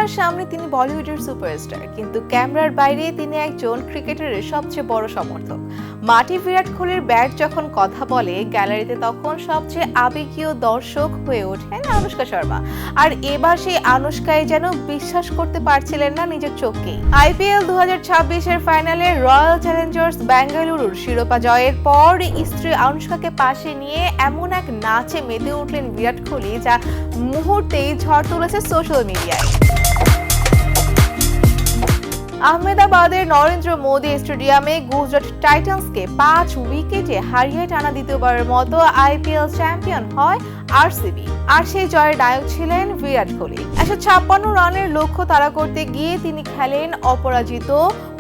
ক্যামেরার সামনে তিনি বলিউডের সুপারস্টার, কিন্তু ক্যামেরার বাইরে তিনি একজন ক্রিকেটারের সবচেয়ে বড় সমর্থক। মাঠে বিরাট কোহলির ব্যাট যখন কথা বলে, গ্যালারিতে তখন সবচেয়ে আবেগীয় দর্শক হয়ে ওঠেন আনুশকা শর্মা। আর এবার সেই আনুশকাই যেন বিশ্বাস করতে পারছিলেন না নিজের চোখকেই। আইপিএল 2026-এর ফাইনালে রয়্যাল চ্যালেঞ্জার্স বেঙ্গালুরুর শিরোপা জয়ের পর স্ত্রী আনুশকাকে পাশে নিয়ে এমন এক নাচে মেতে উঠলেন বিরাট কোহলি, যা মুহূর্তেই ঝড় তুলেছে সোশ্যাল মিডিয়ায়। আহমেদাবাদের নরেন্দ্র মোদী স্টেডিয়ামে গুজরাট টাইটান্সকে 5 উইকেটে হারিয়ে টানা দ্বিতীয়বারের মতো আইপিএল চ্যাম্পিয়ন হয় আরসিবি। আর সেই জয়ের নায়ক ছিলেন বিরাট কোহলি। 156 রানের লক্ষ্য তাড়া করতে গিয়ে তিনি খেলেন অপরাজিত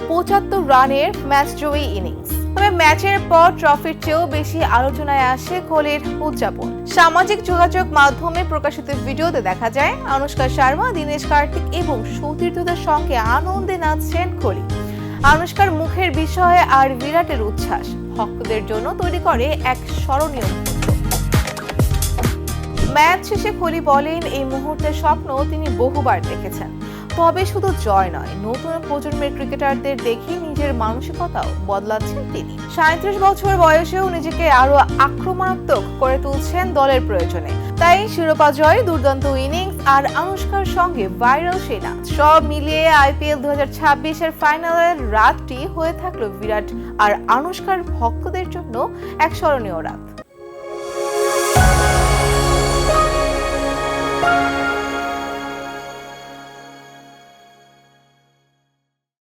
75 রানের ম্যাচ জয়ী ইনিংস। তবে ম্যাচের পর ট্রফির চেয়েও বেশি আলোচনায় আসে কোহলির উদযাপন। সামাজিক যোগাযোগ মাধ্যমে প্রকাশিত ভিডিওতে দেখা যায় আনুশকা শর্মা, দীনেশ কার্তিক এবং সতীর্থদের সঙ্গে আনন্দে নাচছেন কোহলি। আনুশকার মুখের বিষয়ে আর বিরাটের উচ্ছ্বাস ভক্তদের জন্য তৈরি করে এক স্মরণীয় মুহূর্ত। ম্যাচ শেষে কোহলি বলেন, এই মুহূর্তের স্বপ্ন তিনি বহুবার দেখেছেন। তবে শুধু জয় নয়, নতুন প্রজন্মের ক্রিকেটারদের দেখে নিজের মানসিকতাও বদলাচ্ছেন তিনি। 37 বছর বয়সেও নিজেকে আরো আক্রমণাত্মক করে তুলছেন দলের প্রয়োজনে। তাই শিরোপা জয়, দুর্দান্ত ইনিংস আর আনুশকার সঙ্গে ভাইরাল সেই নাচ, সব মিলিয়ে আইপিএল 2026-এর ফাইনালের রাতটি হয়ে থাকলো বিরাট আর আনুশকার ভক্তদের জন্য এক স্মরণীয় রাত।